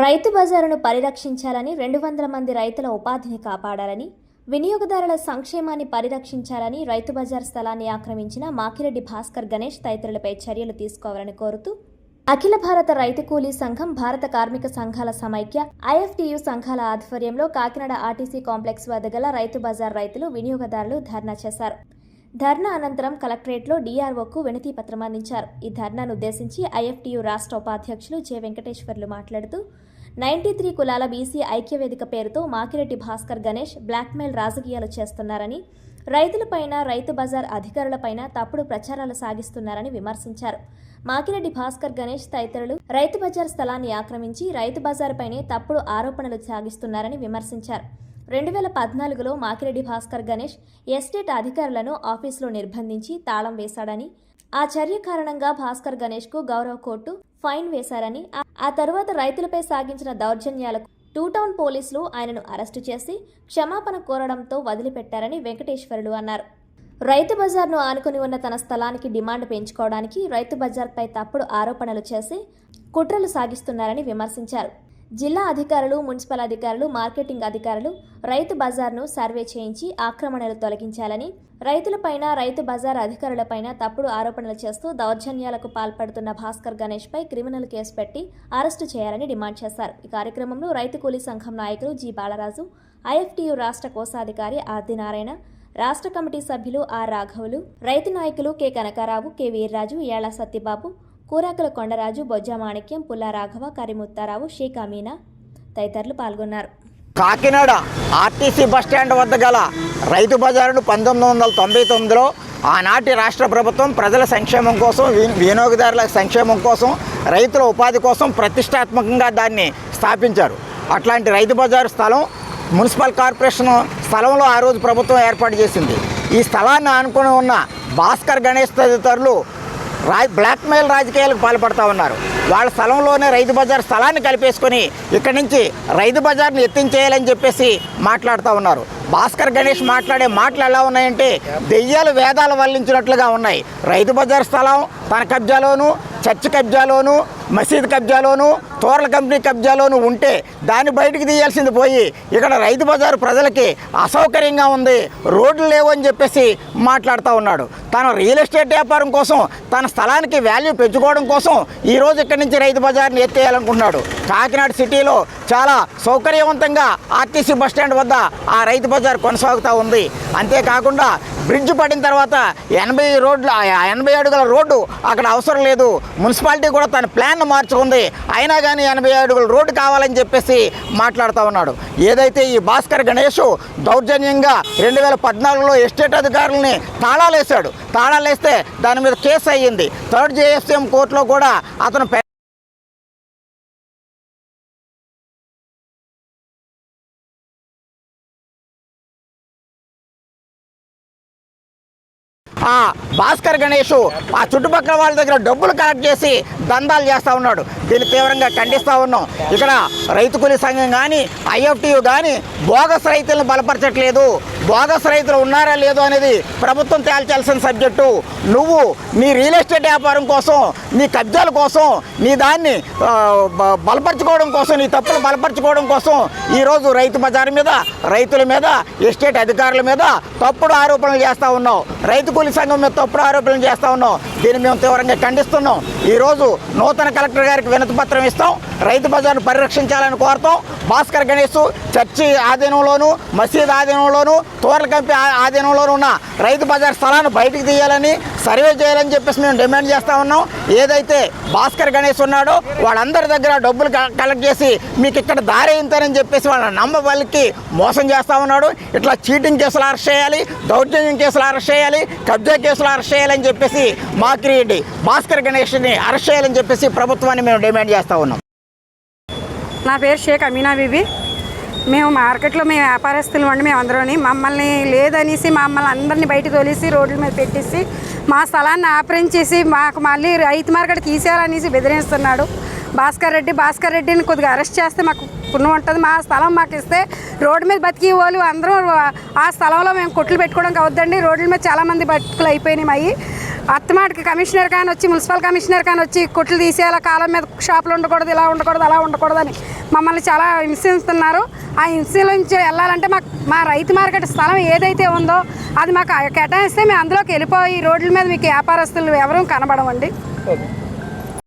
రైతు బజారును పరిరక్షించాలని 200 మంది రైతుల ఉపాధిని కాపాడాలని వినియోగదారుల సంక్షేమాన్ని పరిరక్షించాలని రైతు బజార్ స్థలాన్ని ఆక్రమించిన మాకిరెడ్డి భాస్కర్ గణేష్ తదితరులపై చర్యలు తీసుకోవాలని కోరుతూ అఖిల భారత రైతు కూలీ సంఘం, భారత కార్మిక సంఘాల సమైక్య, ఐఎఫ్టియు సంఘాల ఆధ్వర్యంలో కాకినాడ ఆర్టీసీ కాంప్లెక్స్ వద్ద గల రైతు బజార్ రైతులు, వినియోగదారులు ధర్నా చేశారు. ధర్నా అనంతరం కలెక్టరేట్లో డీఆర్ఓకు వినతి పత్రం అందించారు. ఈ ధర్నాను ఉద్దేశించి ఐఎఫ్టియు రాష్ట్ర ఉపాధ్యక్షులు జె వెంకటేశ్వర్లు మాట్లాడుతూ 93 కులాల బీసీ ఐక్యవేదిక పేరుతో మాకిరెడ్డి భాస్కర్ గణేష్ బ్లాక్మెయిల్ రాజకీయాలు చేస్తున్నారని, రైతులపైన, రైతు బజార్ అధికారులపైన తప్పుడు ప్రచారాలు సాగిస్తున్నారని విమర్శించారు. మాకిరెడ్డి భాస్కర్ గణేష్ తదితరులు రైతు బజార్ స్థలాన్ని ఆక్రమించి రైతు బజార్పైనే తప్పుడు ఆరోపణలు సాగిస్తున్నారని విమర్శించారు. 2014లో మాకిరెడ్డి భాస్కర్ గణేష్ ఎస్టేట్ అధికారులను ఆఫీసులో నిర్బంధించి తాళం వేశాడని, ఆ చర్య కారణంగా భాస్కర్ గణేష్కు గౌరవ కోర్టు ఫైన్ వేశారని, ఆ తరువాత రైతులపై సాగించిన దౌర్జన్యాలకు 2 టౌన్ పోలీసులు ఆయనను అరెస్టు చేసి క్షమాపణ కోరడంతో వదిలిపెట్టారని వెంకటేశ్వరులు అన్నారు. రైతు బజార్ను ఆనుకుని ఉన్న తన స్థలానికి డిమాండ్ పెంచుకోవడానికి రైతు బజార్పై తప్పుడు ఆరోపణలు చేసి కుట్రలు సాగిస్తున్నారని విమర్శించారు. జిల్లా అధికారులు, మున్సిపల్ అధికారులు, మార్కెటింగ్ అధికారులు రైతు బజార్ను సర్వే చేయించి ఆక్రమణలు తొలగించాలని, రైతులపైన, రైతు బజార్ అధికారులపైన తప్పుడు ఆరోపణలు చేస్తూ దౌర్జన్యాలకు పాల్పడుతున్న భాస్కర్ గణేష్పై క్రిమినల్ కేసు పెట్టి అరెస్టు చేయాలని డిమాండ్ చేశారు. ఈ కార్యక్రమంలో రైతు కూలీ సంఘం నాయకులు జి బాలరాజు, ఐఎఫ్టియు రాష్ట్ర కోశాధికారి ఆదినారాయణ, రాష్ట్ర కమిటీ సభ్యులు ఆర్ రాఘవులు, రైతు నాయకులు కె కనకారావు, కె వీర్రాజు, ఏళ్ల సత్యబాబు, కూరాకుల కొండరాజు, బొజ్జ మాణిక్యం, పుల్లా రాఘవ, కరిముత్తారావు, షేక్ అమీనా తదితరులు పాల్గొన్నారు. కాకినాడ ఆర్టీసీ బస్టాండ్ వద్ద గల రైతు బజారును 1999లో ఆనాటి రాష్ట్ర ప్రభుత్వం ప్రజల సంక్షేమం కోసం, వినియోగదారుల సంక్షేమం కోసం, రైతుల ఉపాధి కోసం ప్రతిష్టాత్మకంగా దాన్ని స్థాపించారు. అట్లాంటి రైతు బజారు స్థలం మున్సిపల్ కార్పొరేషన్ స్థలంలో ఆ రోజు ప్రభుత్వం ఏర్పాటు చేసింది. ఈ స్థలాన్ని ఆనుకుని ఉన్న భాస్కర్ గణేష్ తదితరులు బ్లాక్మెయిల్ రాజకీయాలకు పాల్పడుతూ ఉన్నారు. వాళ్ళ స్థలంలోనే రైతు బజార్ స్థలాన్ని కలిపేసుకొని ఇక్కడి నుంచి రైతు బజార్ని ఎత్తించేయాలని చెప్పేసి మాట్లాడుతూ ఉన్నారు. భాస్కర్ గణేష్ మాట్లాడే మాటలు ఎలా ఉన్నాయంటే దెయ్యాలు వేదాలు వల్లించినట్లుగా ఉన్నాయి. రైతు బజార్ స్థలం తన కబ్జాలోను, చర్చి కబ్జాలోను, మసీద్ కబ్జాలోను, తోరల కంపెనీ కబ్జాలోను ఉంటే దాన్ని బయటికి తీయాల్సింది పోయి ఇక్కడ రైతు బజారు ప్రజలకి అసౌకర్యంగా ఉంది, రోడ్లు లేవు అని చెప్పేసి మాట్లాడుతూ ఉన్నాడు. తన రియల్ ఎస్టేట్ వ్యాపారం కోసం, తన స్థలానికి వాల్యూ పెంచుకోవడం కోసం ఈరోజు ఇక్కడి నుంచి రైతు బజార్ని ఎత్తేయాలనుకుంటున్నాడు. కాకినాడ సిటీలో చాలా సౌకర్యవంతంగా ఆర్టీసీ బస్టాండ్ వద్ద ఆ రైతు బజార్ కొనసాగుతూ ఉంది. అంతేకాకుండా బ్రిడ్జ్ పడిన తర్వాత 80 అడుగుల రోడ్డు అక్కడ అవసరం లేదు. మున్సిపాలిటీ కూడా తన ప్లాన్ మార్చుకుంది. అయినా కానీ 80 అడుగుల రోడ్డు కావాలని చెప్పేసి మాట్లాడుతూ ఉన్నాడు. ఏదైతే ఈ భాస్కర్ గణేష్ దౌర్జన్యంగా 2014లో ఎస్టేట్ అధికారులని తాళాలేశాడు. తాళాలేస్తే దాని మీద కేసు అయ్యింది. 3rd JFCM కోర్టులో కూడా అతను భాస్కర్ గణేష్ ఆ చుట్టుపక్కల వాళ్ళ దగ్గర డబ్బులు కలెక్ట్ చేసి దందాలు చేస్తూ ఉన్నాడు. దీన్ని తీవ్రంగా ఖండిస్తూ ఉన్నాం. ఇక్కడ రైతు కూలీ సంఘం కానీ, ఐఎఫ్టియు కానీ బోగస్ రైతులను బలపరచట్లేదు. బోగస్ రైతులు ఉన్నారా లేదో అనేది ప్రభుత్వం తేల్చాల్సిన సబ్జెక్టు. నువ్వు నీ రియల్ ఎస్టేట్ వ్యాపారం కోసం, నీ కబ్జాల కోసం, నీ దాన్ని బలపరచుకోవడం కోసం, నీ తప్పులు బలపరచుకోవడం కోసం ఈరోజు రైతు బజారు మీద, రైతుల మీద, ఎస్టేట్ అధికారుల మీద తప్పుడు ఆరోపణలు చేస్తూ ఉన్నావు. రైతు కూలీ సంఘం మీద తప్పుడు ఆరోపణలు చేస్తూ ఉన్నాం. దీన్ని మేము తీవ్రంగా ఖండిస్తున్నాం. ఈరోజు నూతన కలెక్టర్ గారికి వినతి పత్రం ఇస్తాం. రైతు బజార్ను పరిరక్షించాలని కోరుతాం. భాస్కర్ గణేష్ చర్చి ఆధీనంలోను, మసీద్ ఆధీనంలోను, తోరల కంపెనీ ఆధీనంలోనూ ఉన్న రైతు బజార్ స్థలాన్ని బయటికి తీయాలని, సర్వే చేయాలని చెప్పేసి మేము డిమాండ్ చేస్తూ ఉన్నాం. ఏదైతే భాస్కర్ గణేష్ ఉన్నాడో వాళ్ళందరి దగ్గర డబ్బులు కలెక్ట్ చేసి మీకు ఇక్కడ దారి అయిందని చెప్పేసి వాళ్ళని నమ్మబలికి మోసం చేస్తూ ఉన్నాడు. ఇట్లా చీటింగ్ కేసులు అరెస్ట్ చేయాలి, దౌర్జన్యం కేసులు అరెస్ట్ చేయాలి, కబ్జా కేసులు అరెస్ట్ చేయాలని చెప్పేసి మాకిరెడ్డి భాస్కర్ గణేష్ని అరెస్ట్ చేయాలని చెప్పేసి ప్రభుత్వాన్ని మేము డిమాండ్ చేస్తూ ఉన్నాం. నా పేరు షేక్ అమీనా బీబీ. మేము మార్కెట్లో వ్యాపారస్తులు అండి. మేము అందరూని మమ్మల్ని లేదనేసి మమ్మల్ని అందరినీ బయట తోలేసి రోడ్ల మీద పెట్టేసి మా స్థలాన్ని ఆపరించేసి మాకు మళ్ళీ రైతు మార్కెట్ తీసేయాలనేసి బెదిరిస్తున్నాడు. భాస్కర్ రెడ్డిని కొద్దిగా అరెస్ట్ చేస్తే మాకు పుణ్యం ఉంటుంది. మా స్థలం మాకు ఇస్తే రోడ్డు మీద బతికి వాళ్ళు అందరూ ఆ స్థలంలో మేము కొట్లు పెట్టుకోవడానికి అవద్దండి. రోడ్ల మీద చాలామంది బతుకులు అయిపోయినాయి అవి. అత్తమాటికి కమిషనర్ కానీ వచ్చి మున్సిపల్ కమిషనర్ కానీ వచ్చి కొట్లు తీసేయాల, కాలం మీద షాపులు ఉండకూడదు, ఇలా ఉండకూడదు, అలా ఉండకూడదు అని మమ్మల్ని చాలా హింసిస్తున్నారు. ఆ హింస నుంచి వెళ్ళాలంటే మా రైతు మార్కెట్ స్థలం ఏదైతే ఉందో అది మాకు కేటాయిస్తే మేము అందులోకి వెళ్ళిపోయి రోడ్ల మీద మీకు వ్యాపారస్తులు ఎవరూ కనబడమండి.